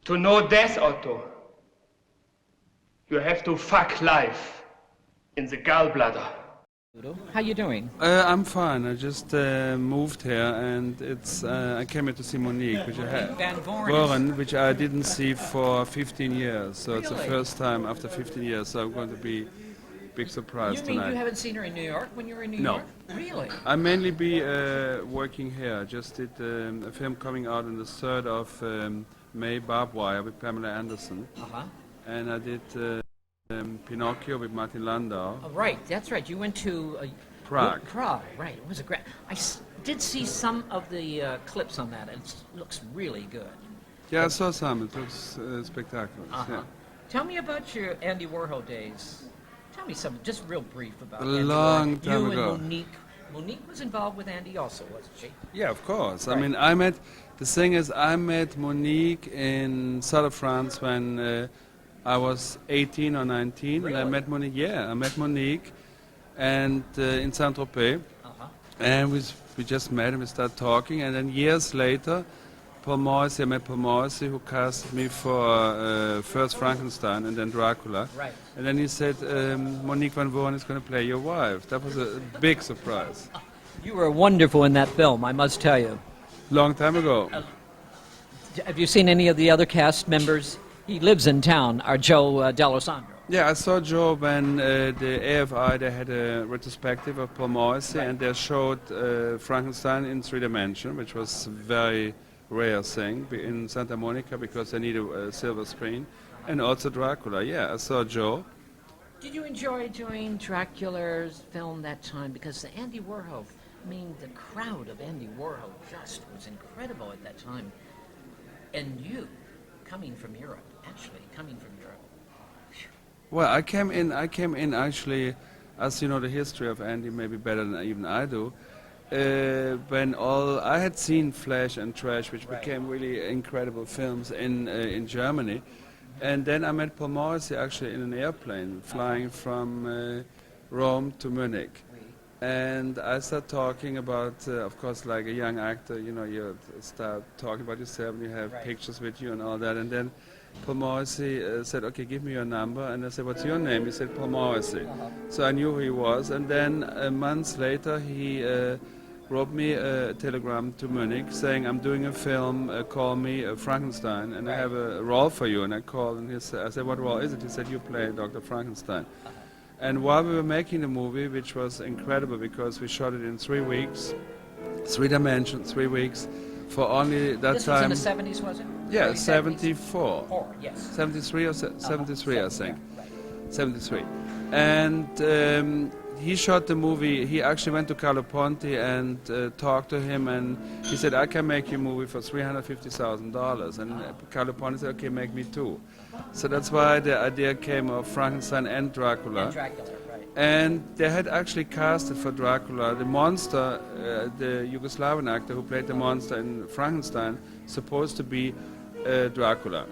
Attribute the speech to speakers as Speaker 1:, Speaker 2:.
Speaker 1: To know death, Otto, you have to fuck life in the gallbladder.
Speaker 2: Udo, how you doing?
Speaker 3: I'm fine. I just moved here, and I came here to see Monique,
Speaker 2: Van
Speaker 3: Voren, which I didn't see for 15 years. So it's the
Speaker 2: Really?
Speaker 3: first time after 15 years. So I'm going to be big surprise
Speaker 2: You mean
Speaker 3: tonight.
Speaker 2: you haven't seen her in New York when you were in New
Speaker 3: No.
Speaker 2: York? Really?
Speaker 3: I mainly be working here. I just did a film coming out on the 3rd of May, Barbed Wire with Pamela Anderson,
Speaker 2: Uh-huh.
Speaker 3: and I did Pinocchio with Martin Landau.
Speaker 2: Oh, right, that's right. You went to
Speaker 3: Prague.
Speaker 2: Prague, right. It was a great. Did see some of the clips on that. It looks really good.
Speaker 3: Yeah, I saw some. It looks spectacular.
Speaker 2: Uh-huh.
Speaker 3: Yeah.
Speaker 2: Tell me about your Andy Warhol days. Tell me something, just real brief about
Speaker 3: A
Speaker 2: Andy
Speaker 3: long
Speaker 2: Warhol.
Speaker 3: time
Speaker 2: you
Speaker 3: ago.
Speaker 2: and Monique. Monique was involved with Andy also, wasn't she?
Speaker 3: Yeah, of course.
Speaker 2: Right.
Speaker 3: I mean, the thing is, I met Monique in south of France when I was 18 or 19.
Speaker 2: Really?
Speaker 3: And I met Monique and in Saint-Tropez.
Speaker 2: Uh-huh.
Speaker 3: And we just met and we started talking. And then years later, I met Paul Morrissey, who cast me for first Frankenstein and then Dracula.
Speaker 2: Right.
Speaker 3: And then he said, Monique Van Voren is going to play your wife. That was a big surprise.
Speaker 2: You were wonderful in that film, I must tell you.
Speaker 3: Long time ago.
Speaker 2: Have you seen any of the other cast members? He lives in town, our Joe D'Alessandro.
Speaker 3: Yeah, I saw Joe when the AFI, they had a retrospective of Paul Morrissey,
Speaker 2: Right.
Speaker 3: and they showed Frankenstein in 3 dimension, which was a very rare thing in Santa Monica because they need a silver screen, and also Dracula. Yeah, I saw Joe.
Speaker 2: Did you enjoy doing Dracula's film that time? Because the Andy Warhol, I mean, the crowd of Andy Warhol just was incredible at that time. And you, coming from Europe.
Speaker 3: Well, I came in actually, as you know the history of Andy maybe better than even I do, when I had seen Flash and Trash, which became really incredible films in Germany, and then I met Paul Morrissey actually in an airplane flying from Rome to Munich. And I started talking about, of course, like a young actor, you start talking about yourself and you have pictures with you and all that. And then Paul Morrissey said, okay, give me your number. And I said, what's your name? He said, Paul Morrissey. So I knew who he was. And then months later, he wrote me a telegram to Munich saying, I'm doing a film, call me Frankenstein, and I have a role for you. And I called, and I said, what role is it? He said, you play Dr. Frankenstein. And while we were making the movie, which was incredible because we shot it in 3 weeks, 3 dimensions, 3 weeks, for only that
Speaker 2: this
Speaker 3: time.
Speaker 2: This was in the 70s, was it?
Speaker 3: Yeah,
Speaker 2: Early
Speaker 3: 74.
Speaker 2: 4, yes.
Speaker 3: 73 or 73, I think.
Speaker 2: Right.
Speaker 3: 73. And he shot the movie. He actually went to Carlo Ponti and talked to him, and he said, I can make you a movie for $350,000. And Carlo Ponti said, okay, make me 2. So that's why the idea came of Frankenstein and Dracula.
Speaker 2: And Dracula, right.
Speaker 3: And they had actually casted for Dracula the monster, the Yugoslavian actor who played the monster in Frankenstein, supposed to be Dracula.